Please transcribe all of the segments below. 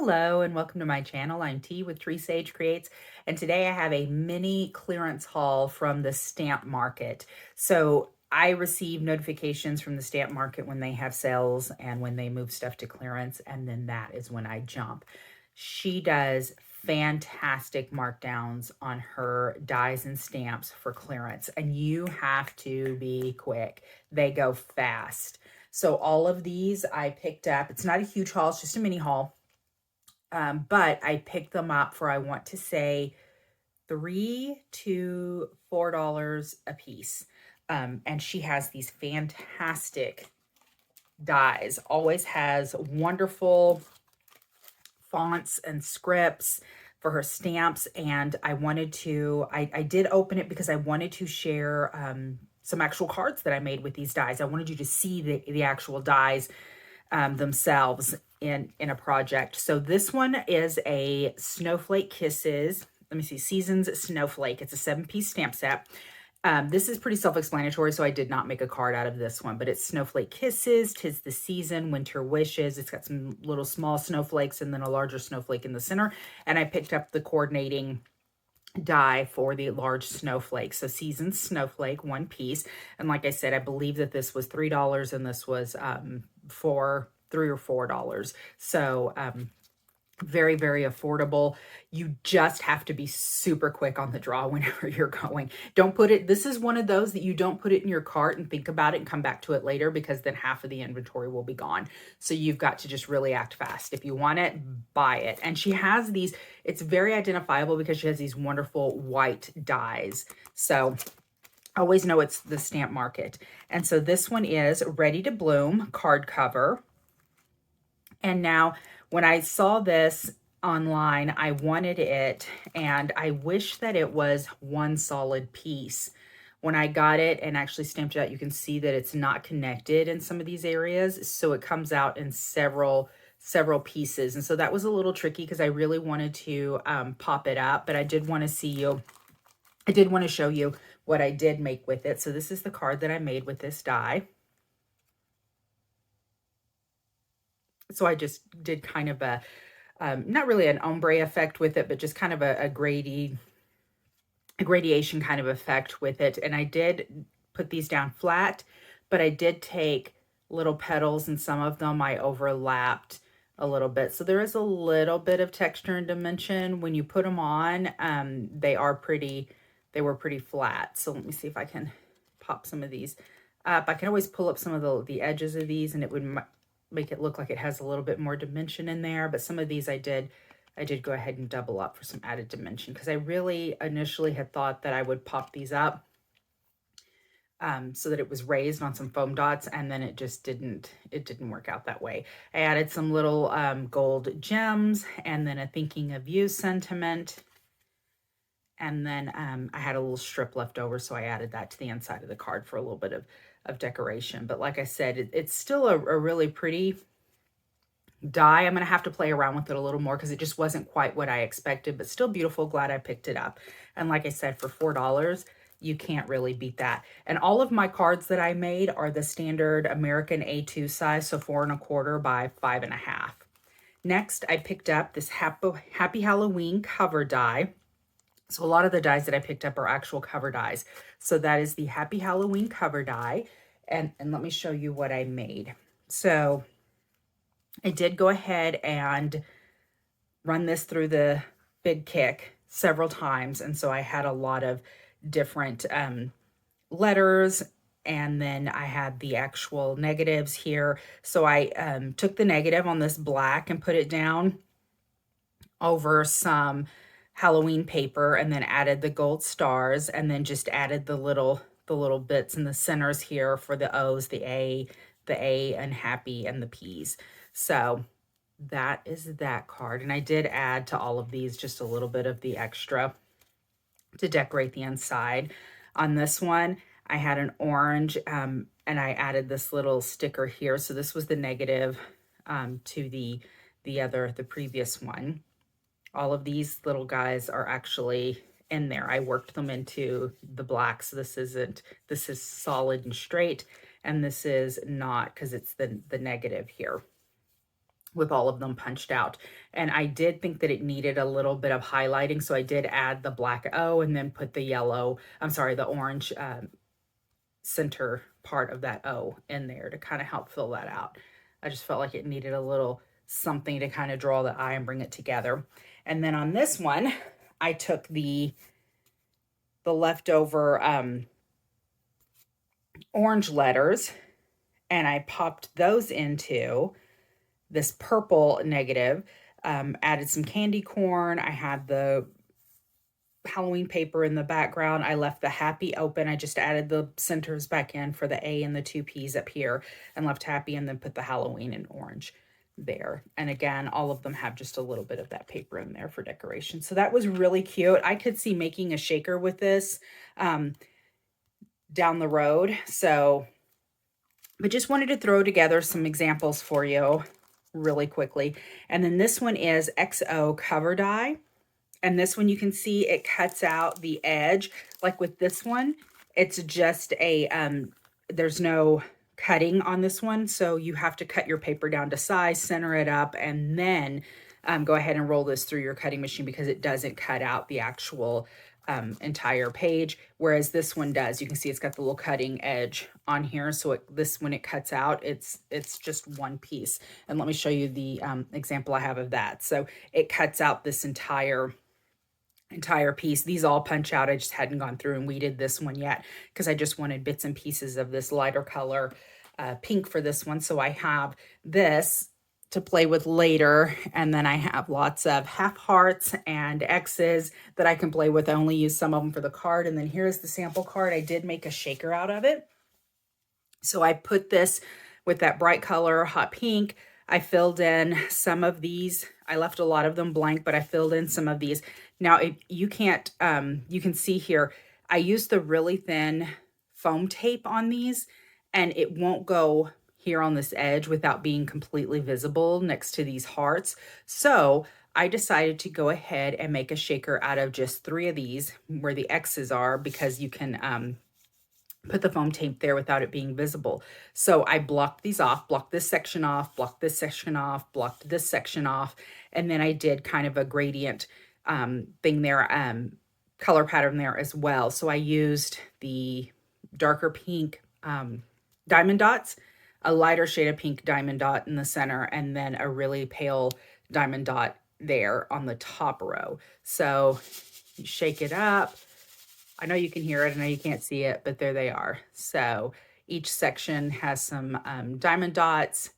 Hello and welcome to my channel. I'm T with Tree Sage Creates, and today I have a mini clearance haul from the stamp market. So I receive notifications from the stamp market when they have sales and when they move stuff to clearance, and then that is when I jump. She does fantastic markdowns on her dies and stamps for clearance, and you have to be quick. They go fast. So all of these I picked up. It's not a huge haul, it's just a mini haul. But I picked them up for, I want to say, $3 to $4 a piece. And she has these fantastic dies, always has wonderful fonts and scripts for her stamps. And I wanted to, I did open it because I wanted to share some actual cards that I made with these dies. I wanted you to see the actual dies themselves in a project. So this one is a Snowflake Kisses. Let me see, Seasons Snowflake. It's a 7-piece stamp set. This is pretty self-explanatory, so I did not make a card out of this one, but it's Snowflake Kisses, 'Tis the Season, Winter Wishes. It's got some little small snowflakes and then a larger snowflake in the center. And I picked up the coordinating die for the large snowflake. So Season Snowflake, 1 piece. And like I said, I believe that this was $3 and this was $3 or $4. So very, very affordable. You just have to be super quick on the draw whenever you're going. Don't put it, this is one of those that you don't put it in your cart and think about it and come back to it later, because then half of the inventory will be gone. So you've got to just really act fast. If you want it, buy it. And she has these, it's very identifiable because she has these wonderful white dies. So always know it's the stamp market. And so this one is Ready to Bloom card cover. And now when I saw this online, I wanted it, and I wish that it was one solid piece. When I got it and actually stamped it out, you can see that it's not connected in some of these areas. So it comes out in several pieces. And so that was a little tricky because I really wanted to pop it up, but I did want to show you what I did make with it. So this is the card that I made with this die. So I just did kind of a, not really an ombre effect with it, but just kind of a gradation kind of effect with it. And I did put these down flat, but I did take little petals, and some of them I overlapped a little bit. So there is a little bit of texture and dimension. When you put them on, they were pretty flat. So let me see if I can pop some of these up. I can always pull up some of the edges of these, and it would make it look like it has a little bit more dimension in there. But some of these I did go ahead and double up for some added dimension, because I really initially had thought that I would pop these up so that it was raised on some foam dots, and then it just didn't work out that way. I added some little gold gems, and then a thinking of you sentiment. And then I had a little strip left over, so I added that to the inside of the card for a little bit of decoration. But like I said, it's still a really pretty die. I'm going to have to play around with it a little more because it just wasn't quite what I expected, but still beautiful. Glad I picked it up. And like I said, for $4, you can't really beat that. And all of my cards that I made are the standard American A2 size, so 4¼ by 5½. Next, I picked up this Happy Halloween cover die. So a lot of the dies that I picked up are actual cover dies. So that is the Happy Halloween cover die. And let me show you what I made. So I did go ahead and run this through the Big Kick several times. And so I had a lot of different letters, and then I had the actual negatives here. So I took the negative on this black and put it down over some Halloween paper, and then added the gold stars, and then just added the little bits in the centers here for the O's, the A and happy, and the P's. So that is that card. And I did add to all of these just a little bit of the extra to decorate the inside. On this one, I had an orange, and I added this little sticker here. So this was the negative to the previous one. All of these little guys are actually in there. I worked them into the black. So this is solid and straight, and this is not, because it's the negative here. with all of them punched out. And I did think that it needed a little bit of highlighting, so I did add the black O and then put the yellow, I'm sorry, the orange center part of that O in there to kind of help fill that out. I just felt like it needed a little something to kind of draw the eye and bring it together. And then on this one, I took the leftover orange letters and I popped those into this purple negative, added some candy corn. I had the Halloween paper in the background. I left the happy open. I just added the centers back in for the A and the two P's up here and left happy, and then put the Halloween in orange there. And again, all of them have just a little bit of that paper in there for decoration. So that was really cute. I could see making a shaker with this down the road. So, but just wanted to throw together some examples for you really quickly. And then this one is XO cover die. And this one you can see it cuts out the edge. Like with this one, it's just a, there's no cutting on this one. So you have to cut your paper down to size, center it up, and then go ahead and roll this through your cutting machine because it doesn't cut out the actual entire page. Whereas this one does. You can see it's got the little cutting edge on here. So this, when it cuts out, it's just one piece. And let me show you the example I have of that. So it cuts out this entire piece. These all punch out. I just hadn't gone through and weeded this one yet because I just wanted bits and pieces of this lighter color pink for this one. So I have this to play with later, and then I have lots of half hearts and X's that I can play with. I only use some of them for the card. And then here's the sample card. I did make a shaker out of it. So I put this with that bright color, hot pink. I filled in some of these. I left a lot of them blank, but I filled in some of these. Now, you can't, you can see here, I used the really thin foam tape on these, and it won't go here on this edge without being completely visible next to these hearts. So I decided to go ahead and make a shaker out of just 3 of these where the X's are, because you can put the foam tape there without it being visible. So I blocked these off, blocked this section off, blocked this section off, blocked this section off, and then I did kind of a gradient thing there, color pattern there as well. So I used the darker pink diamond dots, a lighter shade of pink diamond dot in the center, and then a really pale diamond dot there on the top row. So you shake it up. I know you can hear it. I know you can't see it, but there they are. So each section has some diamond dots,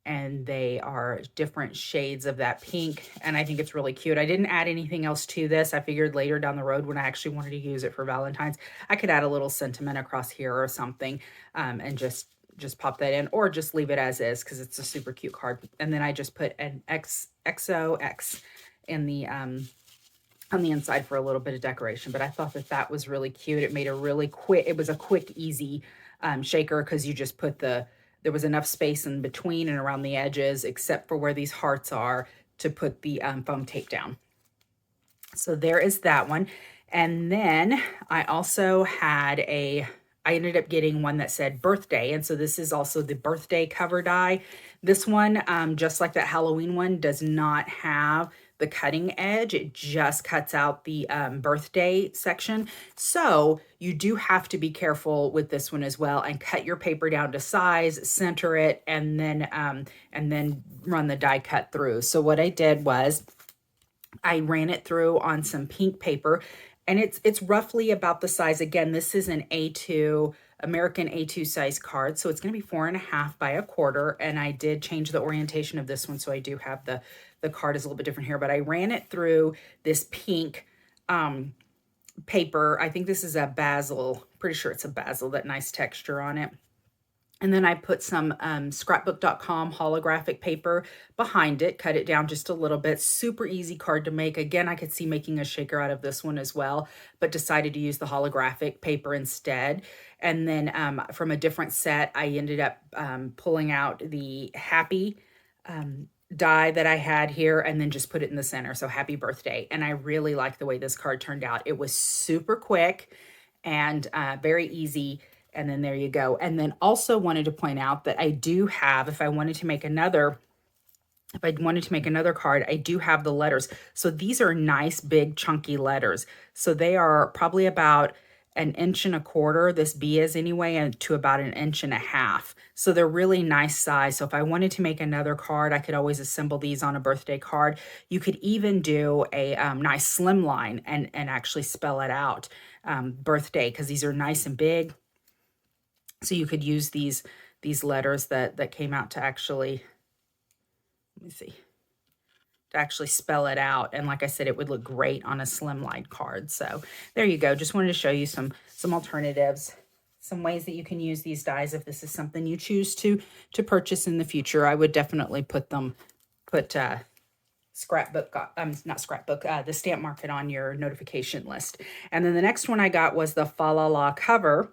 and they are different shades of that pink. And I think it's really cute. I didn't add anything else to this. I figured later down the road when I actually wanted to use it for Valentine's, I could add a little sentiment across here or something, and just pop that in, or just leave it as is because it's a super cute card. And then I just put an XOX in the on the inside for a little bit of decoration. But I thought that that was really cute. It made a really quick, it was a quick, easy shaker, because you just put there was enough space in between and around the edges, except for where these hearts are, to put the foam tape down. So there is that one. And then I also had I ended up getting one that said birthday. And so this is also the birthday cover die. This one, just like that Halloween one, does not have the cutting edge. It just cuts out the birthday section. So you do have to be careful with this one as well, and cut your paper down to size, center it, and then run the die cut through. So what I did was I ran it through on some pink paper, and it's roughly about the size. Again, this is an A2, American A2 size card. So it's going to be 4.5 by 1/4. And I did change the orientation of this one. So I do have the card is a little bit different here, but I ran it through this pink paper. I think this is a basil, pretty sure it's a basil, that nice texture on it. And then I put some scrapbook.com holographic paper behind it, cut it down just a little bit. Super easy card to make. Again, I could see making a shaker out of this one as well, but decided to use the holographic paper instead. And then from a different set, I ended up pulling out the happy die that I had here, and then just put it in the center. So happy birthday. And I really like the way this card turned out. It was super quick and very easy. And then there you go. And then also wanted to point out that I do have, if I wanted to make another if I wanted to make another card, I do have the letters. So these are nice, big, chunky letters. So they are probably about 1.25 inches, this B is anyway, and to about 1.5 inches. So they're really nice size. So if I wanted to make another card, I could always assemble these on a birthday card. You could even do a nice slim line and actually spell it out, birthday, because these are nice and big. So you could use these letters that came out to actually, let me see, to actually spell it out. And like I said, it would look great on a slimline card. So there you go. Just wanted to show you some alternatives, some ways that you can use these dies if this is something you choose to purchase in the future. I would definitely put scrapbook, not scrapbook, the stamp market on your notification list. And then the next one I got was the Fa La La cover.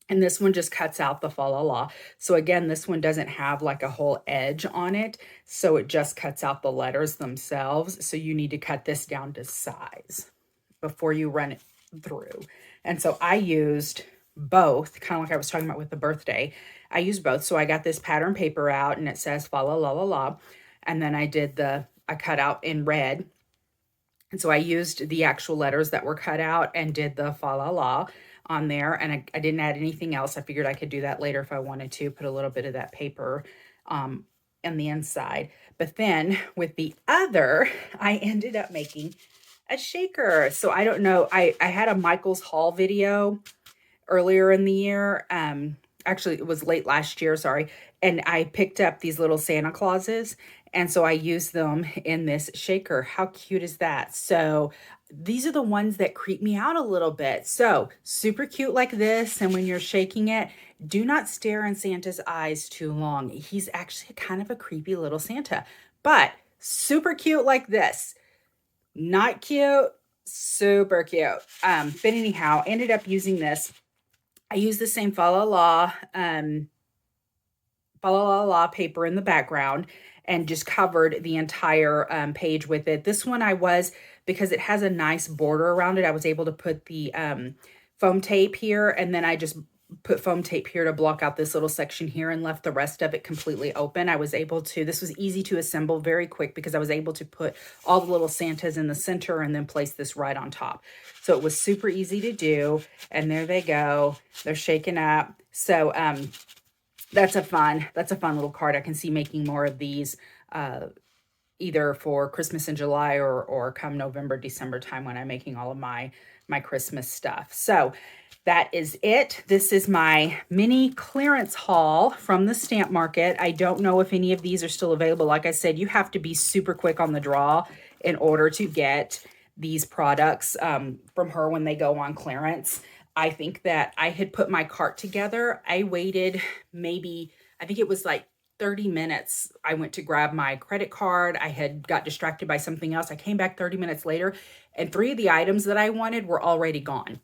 And this one just cuts out the Fa La La. So again, this one doesn't have like a whole edge on it. So it just cuts out the letters themselves. So you need to cut this down to size before you run it through. And so I used both, kind of like I was talking about with the birthday. I used both. So I got this pattern paper out and it says Fa La La La La. And then I cut out in red. And so I used the actual letters that were cut out and did the Fa La La on there, and I didn't add anything else. I figured I could do that later if I wanted to, put a little bit of that paper on the inside. But then with the other, I ended up making a shaker. So I don't know, I had a Michael's haul video earlier in the year. Actually, it was late last year, sorry. And I picked up these little Santa Clauses, and so I used them in this shaker. How cute is that? So these are the ones that creep me out a little bit. So super cute like this. And when you're shaking it, do not stare in Santa's eyes too long. He's actually kind of a creepy little Santa, but super cute like this. Not cute, super cute. But anyhow, ended up using this. I used the same Fa La La paper in the background and just covered the entire page with it. This one because it has a nice border around it, I was able to put the foam tape here, and then I just put foam tape here to block out this little section here and left the rest of it completely open. This was easy to assemble, very quick, because I was able to put all the little Santas in the center and then place this right on top. So it was super easy to do, and there they go. They're shaken up. So that's a fun little card. I can see making more of these either for Christmas in July or come November, December time when I'm making all of my Christmas stuff. So that is it. This is my mini clearance haul from the stamp market. I don't know if any of these are still available. Like I said, you have to be super quick on the draw in order to get these products from her when they go on clearance. I think that I had put my cart together. I waited I think it was like 30 minutes. I went to grab my credit card. I had got distracted by something else. I came back 30 minutes later, and 3 of the items that I wanted were already gone.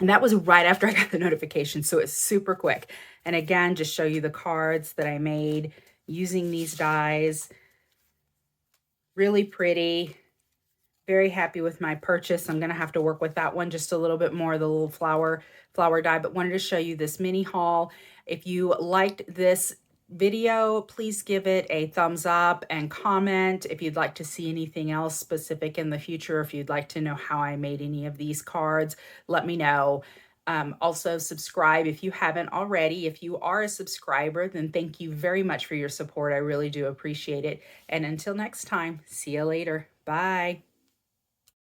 And that was right after I got the notification. So it's super quick. And again, just show you the cards that I made using these dies. Really pretty. Very happy with my purchase. I'm going to have to work with that one just a little bit more, the little flower die, but wanted to show you this mini haul. If you liked this video, please give it a thumbs up and comment. If you'd like to see anything else specific in the future, if you'd like to know how I made any of these cards, let me know. Also subscribe if you haven't already. If you are a subscriber, then thank you very much for your support. I really do appreciate it. And until next time, see you later. Bye.